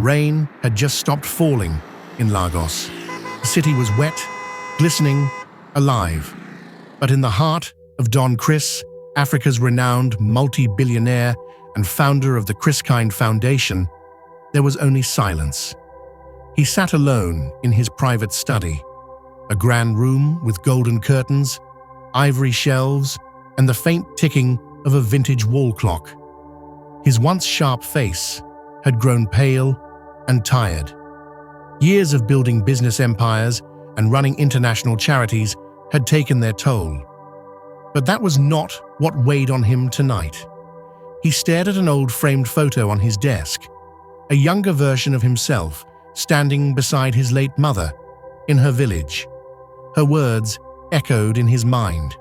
rain had just stopped falling in Lagos. The city was wet, glistening, alive. But in the heart of Don Chris, Africa's renowned multi-billionaire and founder of the Chriskind Foundation, there was only silence. He sat alone in his private study, a grand room with golden curtains, ivory shelves, and the faint ticking of a vintage wall clock. His once sharp face had grown pale and tired. Years of building business empires and running international charities had taken their toll. But that was not what weighed on him tonight. He stared at an old framed photo on his desk, a younger version of himself standing beside his late mother in her village. Her words echoed in his mind.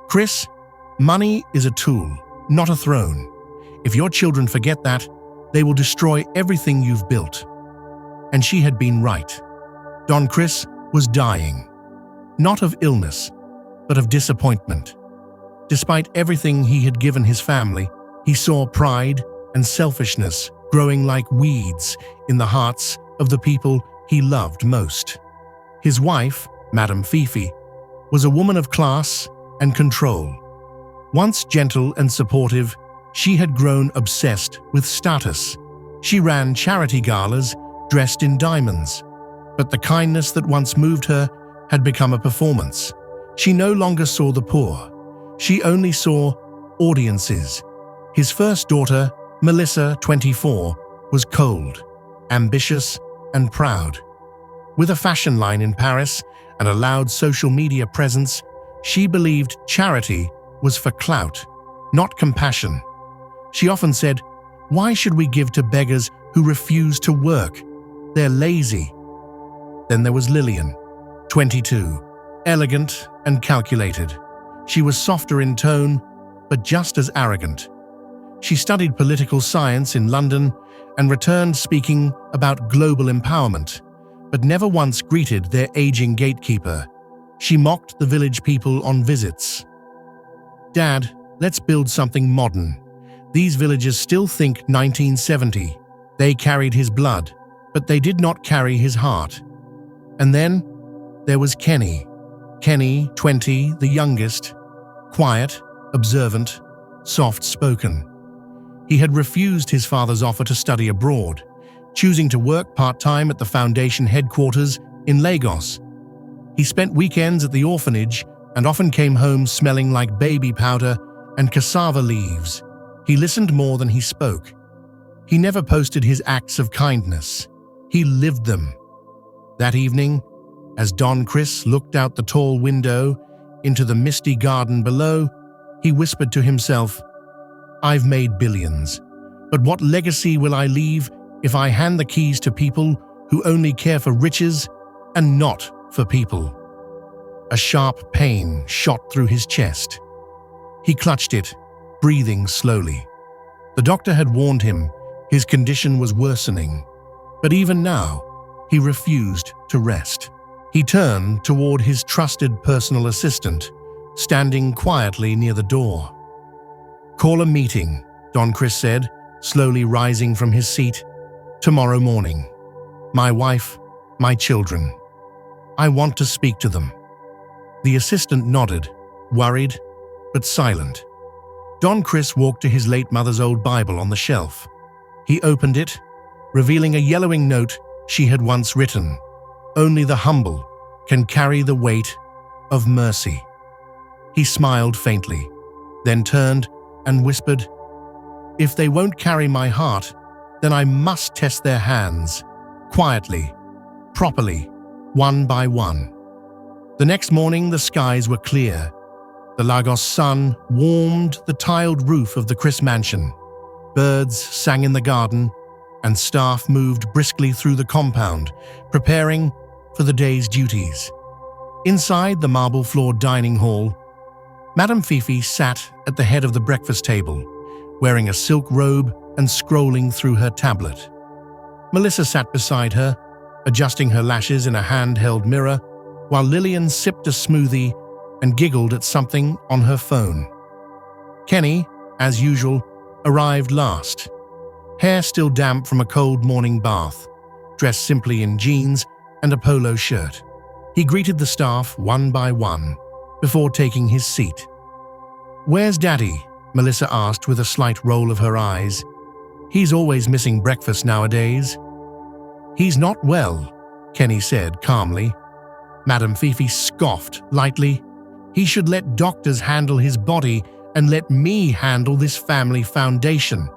"Chris, money is a tool, not a throne. If your children forget that, they will destroy everything you've built." And she had been right. Don Chris was dying, not of illness, but of disappointment. Despite everything he had given his family, he saw pride and selfishness growing like weeds in the hearts of the people he loved most. His wife, Madame Fifi, was a woman of class and control. Once gentle and supportive, she had grown obsessed with status. She ran charity galas dressed in diamonds. But the kindness that once moved her had become a performance. She no longer saw the poor. She only saw audiences. His first daughter, Melissa, 24, was cold, ambitious, and proud. With a fashion line in Paris and a loud social media presence, she believed charity was for clout, not compassion. She often said, "Why should we give to beggars who refuse to work? They're lazy." Then there was Lillian, 22, elegant and calculated. She was softer in tone, but just as arrogant. She studied political science in London and returned speaking about global empowerment, but never once greeted their aging gatekeeper. She mocked the village people on visits. "Dad, let's build something modern. These villagers still think 1970. They carried his blood, but they did not carry his heart." And then there was Kenny. Kenny, 20, the youngest, quiet, observant, soft-spoken. He had refused his father's offer to study abroad, choosing to work part-time at the foundation headquarters in Lagos. He spent weekends at the orphanage and often came home smelling like baby powder and cassava leaves. He listened more than he spoke. He never posted his acts of kindness. He lived them. That evening, as Don Chris looked out the tall window into the misty garden below, he whispered to himself, "I've made billions, but what legacy will I leave if I hand the keys to people who only care for riches and not for people?" A sharp pain shot through his chest. He clutched it, breathing slowly. The doctor had warned him his condition was worsening, but even now, he refused to rest. He turned toward his trusted personal assistant, standing quietly near the door. "Call a meeting," Don Chris said, slowly rising from his seat. "Tomorrow morning. My wife, my children. I want to speak to them." The assistant nodded, worried, but silent. Don Chris walked to his late mother's old Bible on the shelf. He opened it, revealing a yellowing note she had once written, "Only the humble can carry the weight of mercy." He smiled faintly, then turned and whispered, "If they won't carry my heart, then I must test their hands, quietly, properly, one by one." The next morning, the skies were clear. The Lagos sun warmed the tiled roof of the Chris mansion. Birds sang in the garden, and staff moved briskly through the compound, preparing for the day's duties. Inside the marble-floored dining hall, Madame Fifi sat at the head of the breakfast table, wearing a silk robe and scrolling through her tablet. Melissa sat beside her, adjusting her lashes in a handheld mirror, while Lillian sipped a smoothie and giggled at something on her phone. Kenny, as usual, arrived last. hair still damp from a cold morning bath, dressed simply in jeans and a polo shirt. He greeted the staff one by one before taking his seat. "Where's Daddy?" Melissa asked with a slight roll of her eyes. "He's always missing breakfast nowadays." "He's not well," Kenny said calmly. Madame Fifi scoffed lightly. "He should let doctors handle his body and let me handle this family foundation.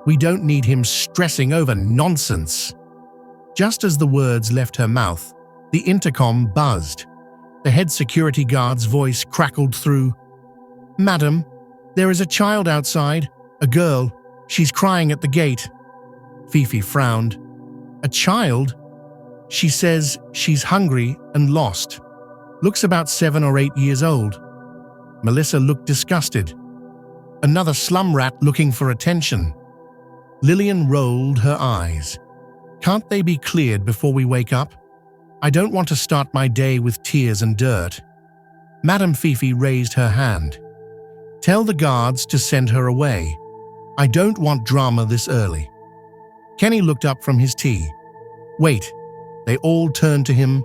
We don't need him stressing over nonsense." Just as the words left her mouth, the intercom buzzed. The head security guard's voice crackled through. "Madam, there is a child outside, a girl. She's crying at the gate." Fifi frowned. "A child? She says she's hungry and lost. Looks about 7 or 8 years old." Melissa looked disgusted. "Another slum rat looking for attention." Lillian rolled her eyes. "Can't they be cleared before we wake up? I don't want to start my day with tears and dirt." Madame Fifi raised her hand. "Tell the guards to send her away. I don't want drama this early." Kenny looked up from his tea. "Wait." They all turned to him.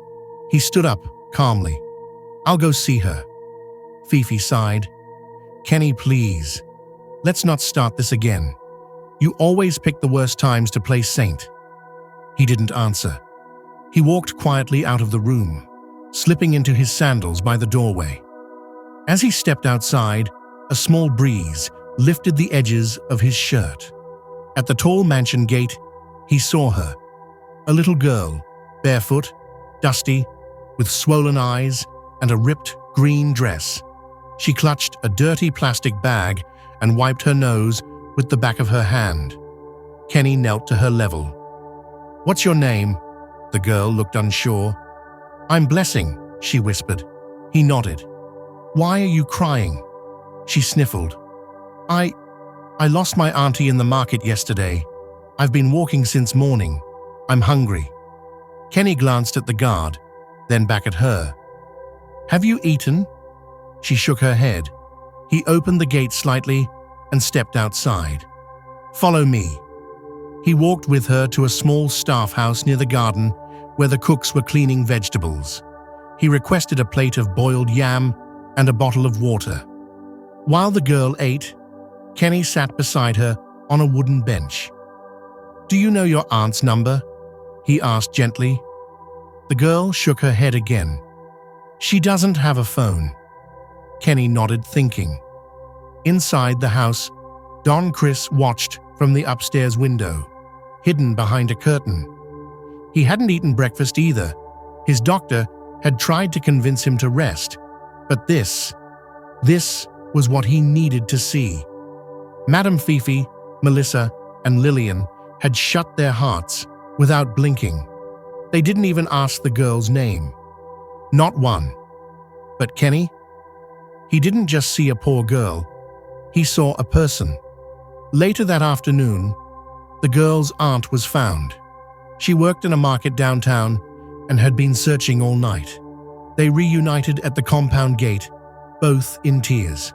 He stood up calmly. "I'll go see her." Fifi sighed. "Kenny, please. Let's not start this again. You always pick the worst times to play saint." He didn't answer. He walked quietly out of the room, slipping into his sandals by the doorway. As he stepped outside, a small breeze lifted the edges of his shirt. At the tall mansion gate, he saw her. A little girl, barefoot, dusty, with swollen eyes and a ripped green dress. She clutched a dirty plastic bag and wiped her nose with the back of her hand. Kenny knelt to her level. "What's your name?" The girl looked unsure. "I'm Blessing," she whispered. He nodded. "Why are you crying?" She sniffled. I lost my auntie in the market yesterday. I've been walking since morning. I'm hungry." Kenny glanced at the guard, then back at her. "Have you eaten?" She shook her head. He opened the gate slightly and stepped outside. "Follow me." He walked with her to a small staff house near the garden where the cooks were cleaning vegetables. He requested a plate of boiled yam and a bottle of water. While the girl ate, Kenny sat beside her on a wooden bench. "Do you know your aunt's number?" he asked gently. The girl shook her head again. "She doesn't have a phone." Kenny nodded, thinking. Inside the house, Don Chris watched from the upstairs window, hidden behind a curtain. He hadn't eaten breakfast either. His doctor had tried to convince him to rest, but this was what he needed to see. Madame Fifi, Melissa, and Lillian had shut their hearts without blinking. They didn't even ask the girl's name. Not one. But Kenny? He didn't just see a poor girl. He saw a person. Later that afternoon, the girl's aunt was found. She worked in a market downtown and had been searching all night. They reunited at the compound gate, both in tears.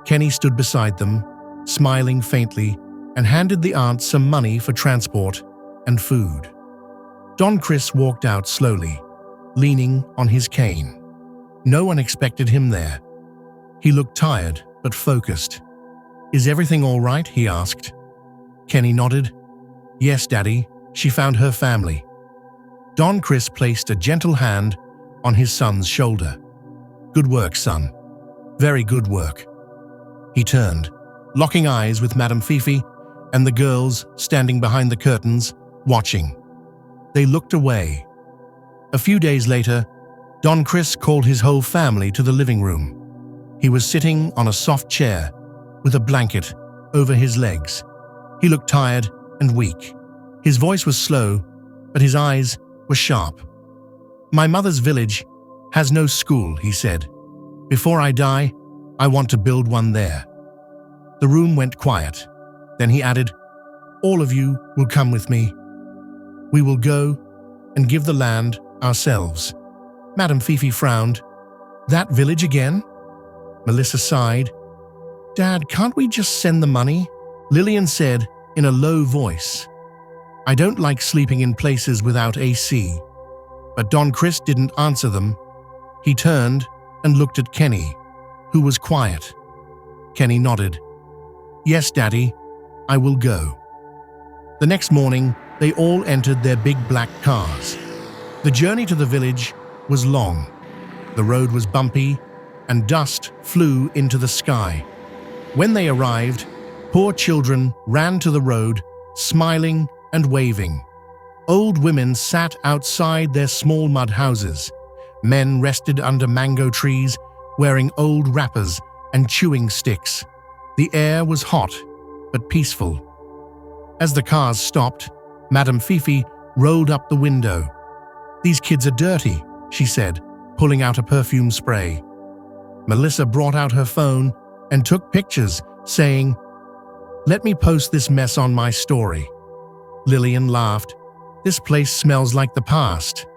Kenny stood beside them, smiling faintly, and handed the aunt some money for transport and food. Don Chris walked out slowly, leaning on his cane. No one expected him there. He looked tired but focused. "Is everything all right?" he asked. Kenny nodded. "Yes, Daddy, she found her family." Don Chris placed a gentle hand on his son's shoulder. "Good work, son. Very good work." He turned, locking eyes with Madame Fifi and the girls standing behind the curtains, watching. They looked away. A few days later, Don Chris called his whole family to the living room. He was sitting on a soft chair with a blanket over his legs. He looked tired and weak. His voice was slow, but his eyes were sharp. "My mother's village has no school," he said. "Before I die, I want to build one there." The room went quiet. Then he added, "All of you will come with me. We will go and give the land ourselves." Madame Fifi frowned. "That village again?" Melissa sighed. "Dad, can't we just send the money?" Lillian said, in a low voice, "I don't like sleeping in places without AC." But Don Chris didn't answer them. He turned and looked at Kenny, who was quiet. Kenny nodded. "Yes, Daddy, I will go." The next morning, they all entered their big black cars. The journey to the village was long. The road was bumpy, and dust flew into the sky. When they arrived, poor children ran to the road, smiling and waving. Old women sat outside their small mud houses. Men rested under mango trees, wearing old wrappers and chewing sticks. The air was hot, but peaceful. As the cars stopped, Madame Fifi rolled up the window. "These kids are dirty," she said, pulling out a perfume spray. Melissa brought out her phone and took pictures, saying, "Let me post this mess on my story." Lillian laughed. "This place smells like the past."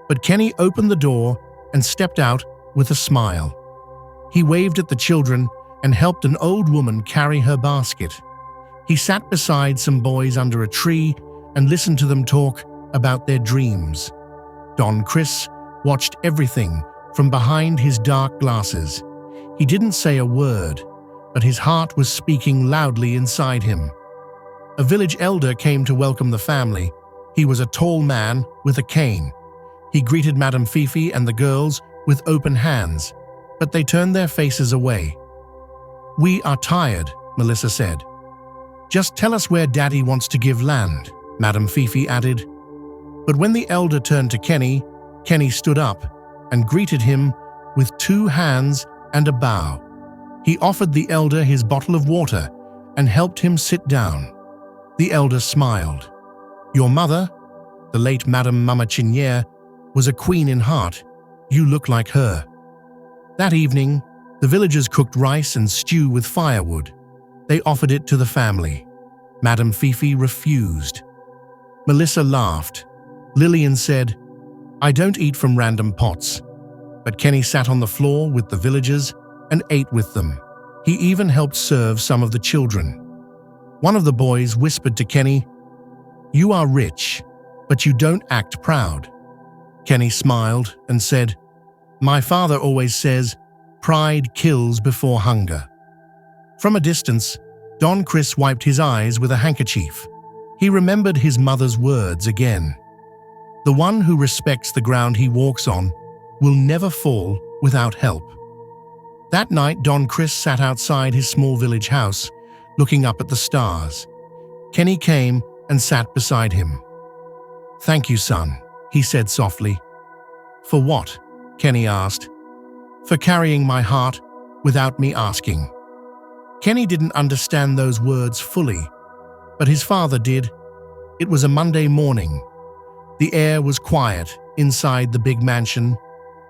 But Kenny opened the door and stepped out with a smile. He waved at the children and helped an old woman carry her basket. He sat beside some boys under a tree and listened to them talk about their dreams. Don Chris watched everything from behind his dark glasses. He didn't say a word, but his heart was speaking loudly inside him. A village elder came to welcome the family. He was a tall man with a cane. He greeted Madame Fifi and the girls with open hands, but they turned their faces away. "We are tired," Melissa said. "Just tell us where Daddy wants to give land," Madame Fifi added. But when the elder turned to Kenny, Kenny stood up and greeted him with 2 hands and a bow. He offered the elder his bottle of water and helped him sit down. The elder smiled. "Your mother, the late Madame Mama Chinière, was a queen in heart. You look like her." That evening, the villagers cooked rice and stew with firewood. They offered it to the family. Madame Fifi refused. Melissa laughed. Lillian said, "I don't eat from random pots." But Kenny sat on the floor with the villagers and ate with them. He even helped serve some of the children. One of the boys whispered to Kenny, "You are rich, but you don't act proud." Kenny smiled and said, "My father always says, pride kills before hunger." From a distance, Don Chris wiped his eyes with a handkerchief. He remembered his mother's words again. "The one who respects the ground he walks on will never fall without help." That night, Don Chris sat outside his small village house, looking up at the stars. Kenny came and sat beside him. "Thank you, son," he said softly. "For what?" Kenny asked. "For carrying my heart without me asking." Kenny didn't understand those words fully, but his father did. It was a Monday morning. The air was quiet inside the big mansion.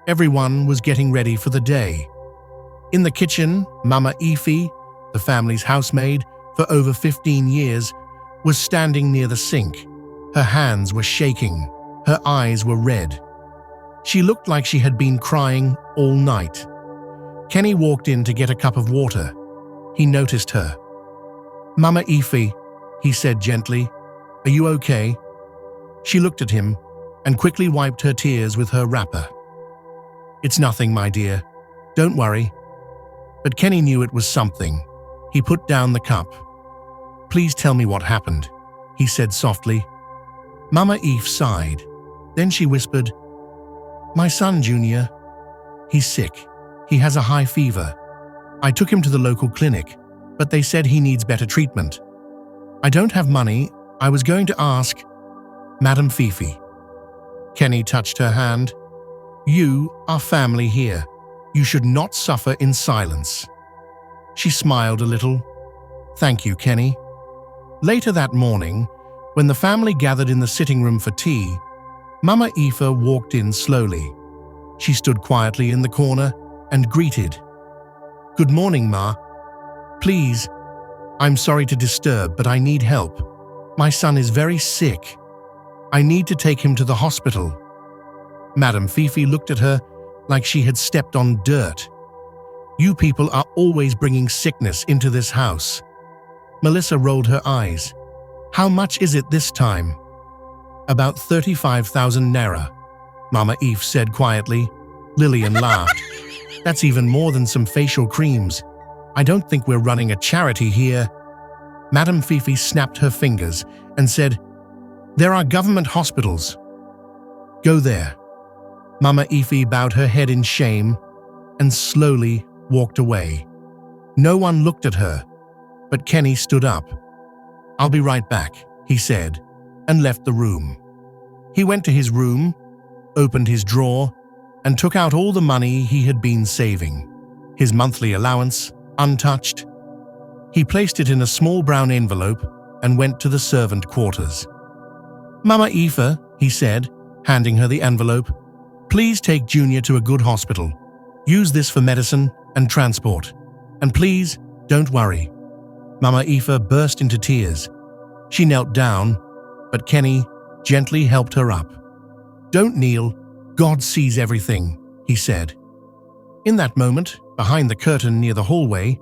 Everyone was getting ready for the day. In the kitchen, Mama Ify, the family's housemaid for over 15 years, was standing near the sink. Her hands were shaking. Her eyes were red. She looked like she had been crying all night. Kenny walked in to get a cup of water. He noticed her. "Mama Ify," he said gently, "are you okay?" She looked at him and quickly wiped her tears with her wrapper. "It's nothing, my dear. Don't worry." But Kenny knew it was something. He put down the cup. "Please tell me what happened," he said softly. Mama Eve sighed. Then she whispered, "My son, Junior. He's sick. He has a high fever. I took him to the local clinic, but they said he needs better treatment. I don't have money. I was going to ask Madame Fifi." Kenny touched her hand. "You are family here. You should not suffer in silence." She smiled a little. "Thank you, Kenny." Later that morning, when the family gathered in the sitting room for tea, Mama Aoife walked in slowly. She stood quietly in the corner and greeted. "Good morning, Ma. Please, I'm sorry to disturb, but I need help. My son is very sick. I need to take him to the hospital." Madame Fifi looked at her like she had stepped on dirt. "You people are always bringing sickness into this house." Melissa rolled her eyes. How much is it this time? About 35,000 naira, Mama Eve said quietly. Lillian laughed. That's even more than some facial creams. I don't think we're running a charity here. Madame Fifi snapped her fingers and said, There are government hospitals. Go there. Mama Ife bowed her head in shame and slowly walked away. No one looked at her, but Kenny stood up. I'll be right back, he said, and left the room. He went to his room, opened his drawer, and took out all the money he had been saving, his monthly allowance, untouched. He placed it in a small brown envelope and went to the servant quarters. Mama Aoife, he said, handing her the envelope, please take Junior to a good hospital. Use this for medicine and transport. And please, don't worry. Mama Aoife burst into tears. She knelt down, but Kenny gently helped her up. Don't kneel. God sees everything, he said. In that moment, behind the curtain near the hallway,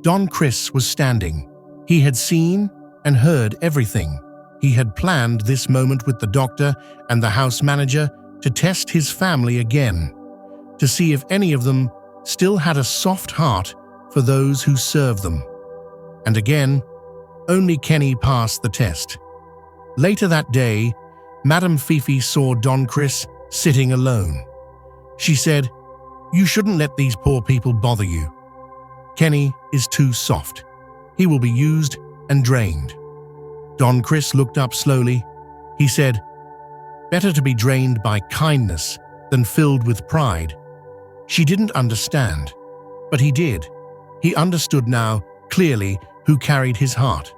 Don Chris was standing. He had seen and heard everything. He had planned this moment with the doctor and the house manager to test his family again, to see if any of them still had a soft heart for those who serve them. And again, only Kenny passed the test. Later that day, Madame Fifi saw Don Chris sitting alone. She said, You shouldn't let these poor people bother you. Kenny is too soft. He will be used and drained. Don Chris looked up slowly. He said, Better to be drained by kindness than filled with pride. She didn't understand, but he did. He understood now clearly who carried his heart.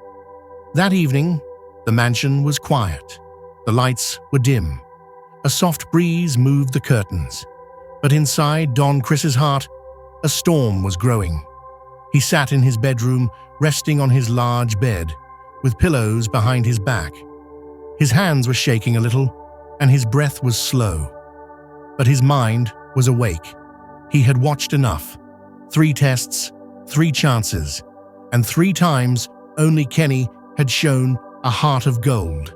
That evening, the mansion was quiet. The lights were dim. A soft breeze moved the curtains. But inside Don Chris's heart, a storm was growing. He sat in his bedroom, resting on his large bed, with pillows behind his back. His hands were shaking a little, and his breath was slow. But his mind was awake. He had watched enough. 3 tests, 3 chances, and 3 times only Kenny had shown a heart of gold.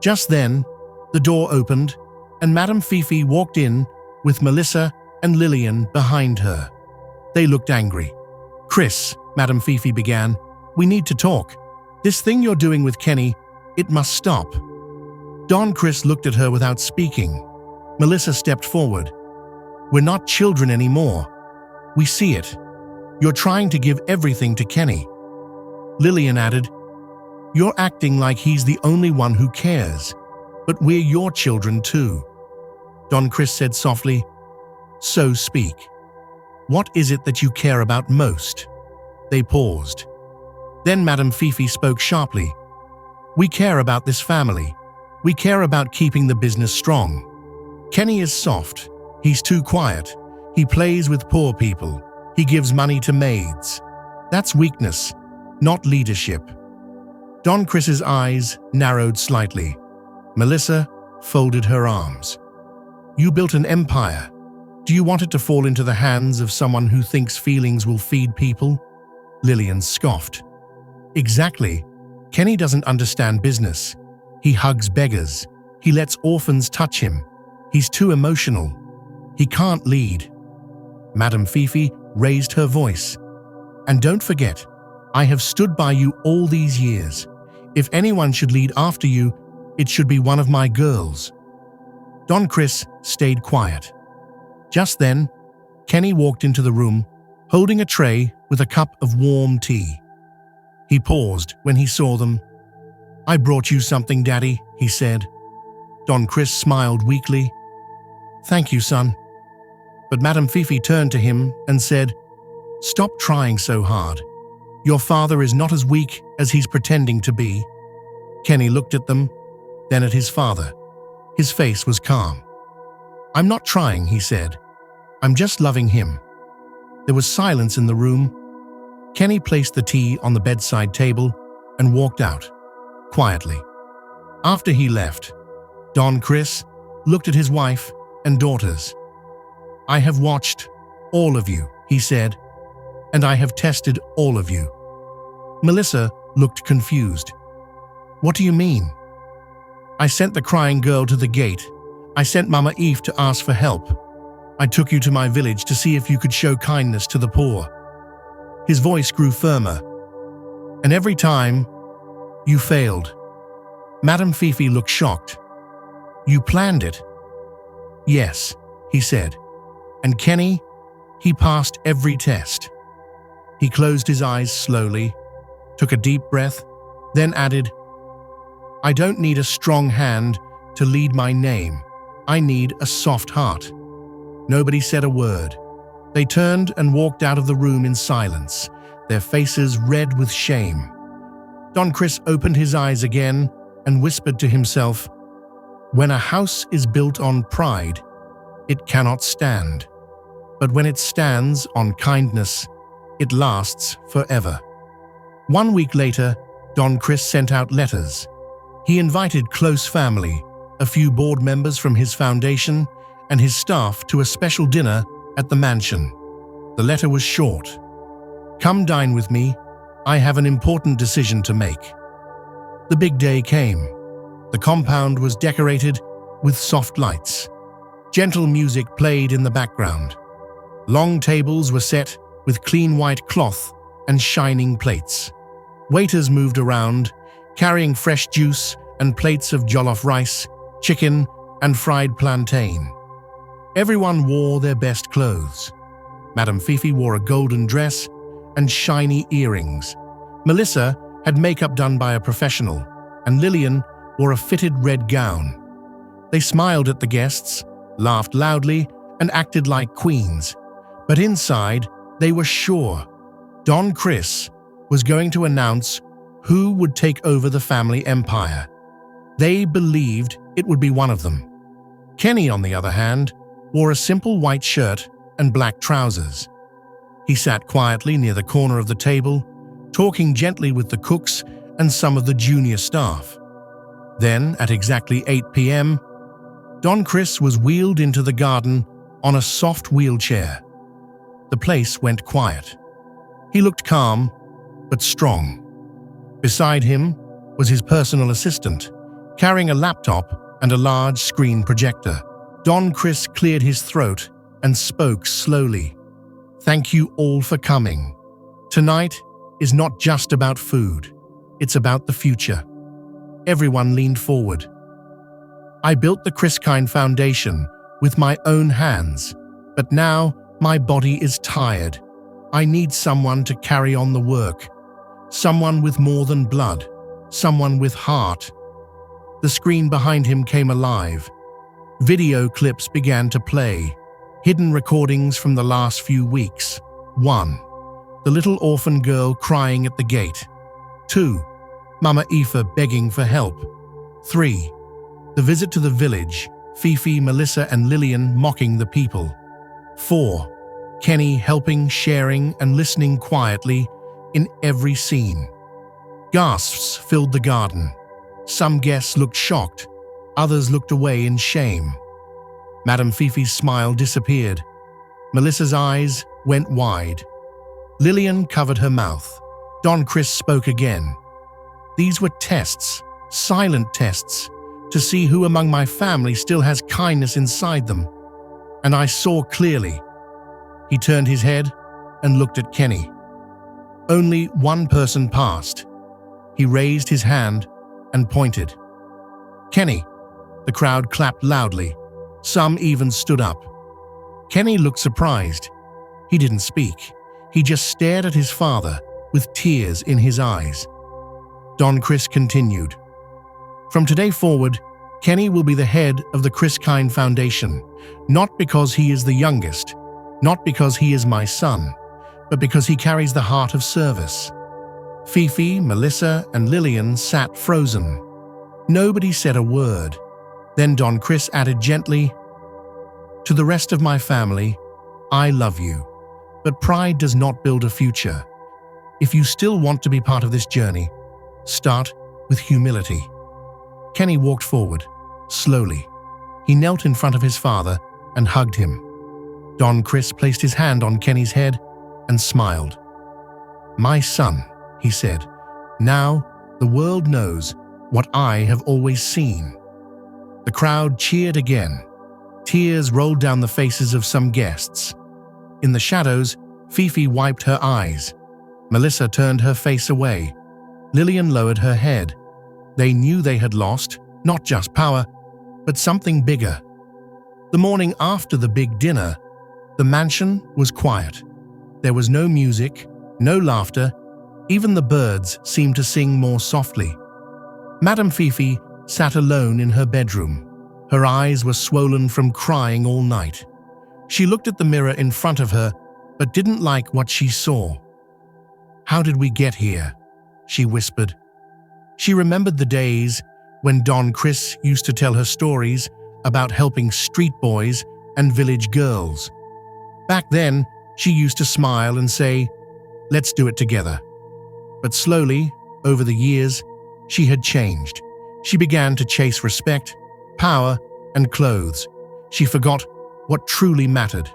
Just then, the door opened, and Madame Fifi walked in with Melissa and Lillian behind her. They looked angry. Chris, Madame Fifi began, we need to talk. This thing you're doing with Kenny, it must stop. Don Chris looked at her without speaking. Melissa stepped forward. We're not children anymore. We see it. You're trying to give everything to Kenny. Lillian added, You're acting like he's the only one who cares, but we're your children too. Don Chris said softly, So speak. What is it that you care about most? They paused. Then Madame Fifi spoke sharply. We care about this family. We care about keeping the business strong. Kenny is soft. He's too quiet. He plays with poor people. He gives money to maids. That's weakness, not leadership. Don Chris's eyes narrowed slightly. Melissa folded her arms. You built an empire. Do you want it to fall into the hands of someone who thinks feelings will feed people? Lillian scoffed. Exactly. Kenny doesn't understand business. He hugs beggars. He lets orphans touch him. He's too emotional. He can't lead. Madame Fifi raised her voice. And don't forget, I have stood by you all these years. If anyone should lead after you, it should be one of my girls. Don Chris stayed quiet. Just then, Kenny walked into the room, holding a tray with a cup of warm tea. He paused when he saw them. I brought you something, Daddy, he said. Don Chris smiled weakly. Thank you, son. But Madame Fifi turned to him and said, Stop trying so hard. Your father is not as weak as he's pretending to be. Kenny looked at them, then at his father. His face was calm. I'm not trying, he said. I'm just loving him. There was silence in the room. Kenny placed the tea on the bedside table and walked out, quietly. After he left, Don Chris looked at his wife and daughters. I have watched all of you, he said, and I have tested all of you. Melissa looked confused. What do you mean? I sent the crying girl to the gate. I sent Mama Eve to ask for help. I took you to my village to see if you could show kindness to the poor. His voice grew firmer. And every time, you failed. Madame Fifi looked shocked. You planned it? Yes, he said. And Kenny, he passed every test. He closed his eyes slowly, took a deep breath, then added, I don't need a strong hand to lead my name. I need a soft heart. Nobody said a word. They turned and walked out of the room in silence, their faces red with shame. Don Chris opened his eyes again and whispered to himself, when a house is built on pride, it cannot stand. But when it stands on kindness, it lasts forever. 1 week later, Don Chris sent out letters. He invited close family, a few board members from his foundation, and his staff to a special dinner at the mansion. The letter was short. Come dine with me. I have an important decision to make. The big day came. The compound was decorated with soft lights. Gentle music played in the background. Long tables were set with clean white cloth and shining plates. Waiters moved around, carrying fresh juice and plates of jollof rice, chicken, and fried plantain. Everyone wore their best clothes. Madame Fifi wore a golden dress and shiny earrings. Melissa had makeup done by a professional, and Lillian wore a fitted red gown. They smiled at the guests, laughed loudly, and acted like queens. But inside, they were sure Don Chris was going to announce who would take over the family empire. They believed it would be one of them. Kenny, on the other hand, wore a simple white shirt and black trousers. He sat quietly near the corner of the table, talking gently with the cooks and some of the junior staff. Then, at exactly 8 p.m., Don Chris was wheeled into the garden on a soft wheelchair. The place went quiet. He looked calm, but strong. Beside him was his personal assistant, carrying a laptop and a large screen projector. Don Chris cleared his throat and spoke slowly. Thank you all for coming. Tonight is not just about food. It's about the future. Everyone leaned forward. I built the Chris Kind Foundation with my own hands, but now my body is tired. I need someone to carry on the work. Someone with more than blood. Someone with heart. The screen behind him came alive. Video clips began to play. Hidden recordings from the last few weeks. 1. The little orphan girl crying at the gate. 2. Mama Aoife begging for help. 3. The visit to the village, Fifi, Melissa, and Lillian mocking the people. 4. Kenny helping, sharing, and listening quietly in every scene. Gasps filled the garden. Some guests looked shocked, others looked away in shame. Madame Fifi's smile disappeared. Melissa's eyes went wide. Lillian covered her mouth. Don Chris spoke again. These were tests, silent tests, to see who among my family still has kindness inside them. And I saw clearly. He turned his head and looked at Kenny. Only one person passed. He raised his hand and pointed. Kenny. The crowd clapped loudly. Some even stood up. Kenny looked surprised. He didn't speak. He just stared at his father with tears in his eyes. Don Chris continued. From today forward, Kenny will be the head of the Chris Kind Foundation, not because he is the youngest, not because he is my son, but because he carries the heart of service. Fifi, Melissa, and Lillian sat frozen. Nobody said a word. Then Don Chris added gently, to the rest of my family, I love you, but pride does not build a future. If you still want to be part of this journey, start with humility. Kenny walked forward, slowly. He knelt in front of his father and hugged him. Don Chris placed his hand on Kenny's head and smiled. My son, he said, now the world knows what I have always seen." The crowd cheered again. Tears rolled down the faces of some guests. In the shadows, Fifi wiped her eyes. Melissa turned her face away. Lillian lowered her head. They knew they had lost, not just power, but something bigger. The morning after the big dinner, the mansion was quiet. There was no music, no laughter. Even the birds seemed to sing more softly. Madame Fifi sat alone in her bedroom. Her eyes were swollen from crying all night. She looked at the mirror in front of her, but didn't like what she saw. "How did we get here?" she whispered. She remembered the days when Don Chris used to tell her stories about helping street boys and village girls. Back then, she used to smile and say, "Let's do it together." But slowly, over the years, she had changed. She began to chase respect, power, and clothes. She forgot what truly mattered.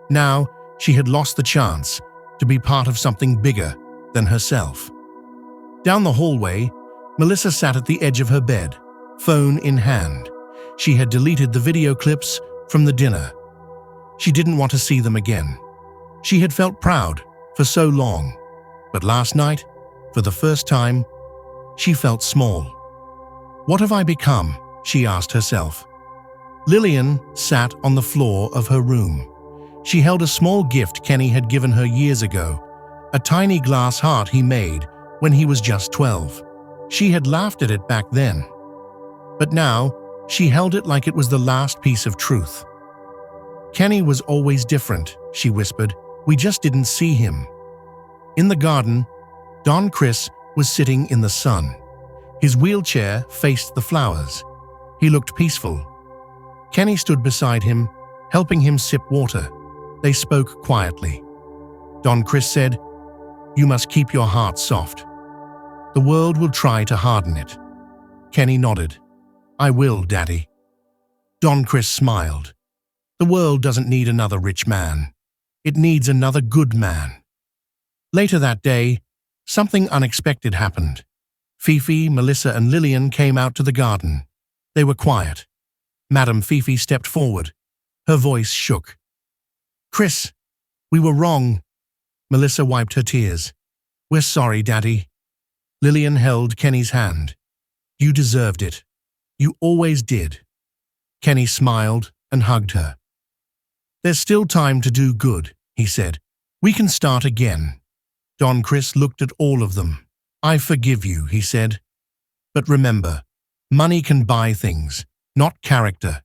Now, she had lost the chance to be part of something bigger than herself. Down the hallway, Melissa sat at the edge of her bed, phone in hand. She had deleted the video clips from the dinner. She didn't want to see them again. She had felt proud for so long, but last night, for the first time, she felt small. "What have I become?" she asked herself. Lillian sat on the floor of her room. She held a small gift Kenny had given her years ago, a tiny glass heart he made when he was just 12. She had laughed at it back then. But now, she held it like it was the last piece of truth. "Kenny was always different," she whispered. "We just didn't see him." In the garden, Don Chris was sitting in the sun. His wheelchair faced the flowers. He looked peaceful. Kenny stood beside him, helping him sip water. They spoke quietly. Don Chris said, "You must keep your heart soft. The world will try to harden it." Kenny nodded. "I will, Daddy." Don Chris smiled. "The world doesn't need another rich man. It needs another good man." Later that day, something unexpected happened. Fifi, Melissa, and Lillian came out to the garden. They were quiet. Madame Fifi stepped forward. Her voice shook. "Chris, we were wrong." Melissa wiped her tears. "We're sorry, Daddy." Lillian held Kenny's hand. "You deserved it. You always did." Kenny smiled and hugged her. "There's still time to do good," he said. "We can start again." Don Chris looked at all of them. "I forgive you," he said. "But remember, money can buy things, not character.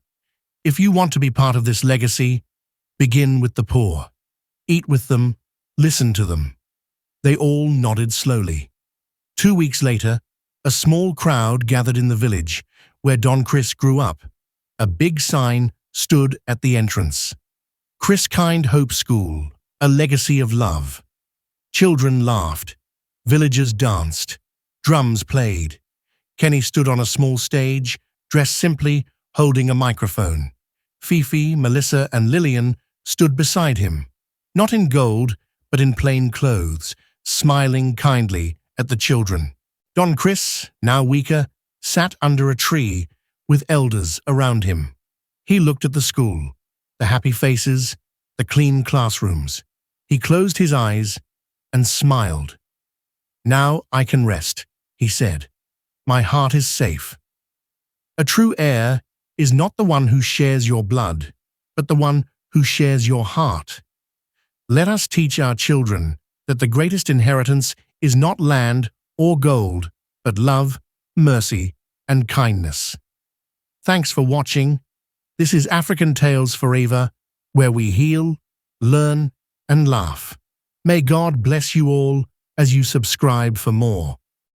If you want to be part of this legacy, begin with the poor. Eat with them, listen to them." They all nodded slowly. 2 weeks later, a small crowd gathered in the village where Don Chris grew up. A big sign stood at the entrance. "Chris Kind Hope School, a legacy of love." Children laughed. Villagers danced. Drums played. Kenny stood on a small stage, dressed simply, holding a microphone. Fifi, Melissa, and Lillian stood beside him, not in gold, but in plain clothes, smiling kindly at the children. Don Chris, now weaker, sat under a tree with elders around him. He looked at the school, the happy faces, the clean classrooms. He closed his eyes and smiled. "Now I can rest," he said. "My heart is safe." A true heir is not the one who shares your blood, but the one who shares your heart. Let us teach our children that the greatest inheritance is not land or gold, but love, mercy, and kindness. Thanks for watching. This is African Tales Forever, where we heal, learn, and laugh. May God bless you all as you subscribe for more.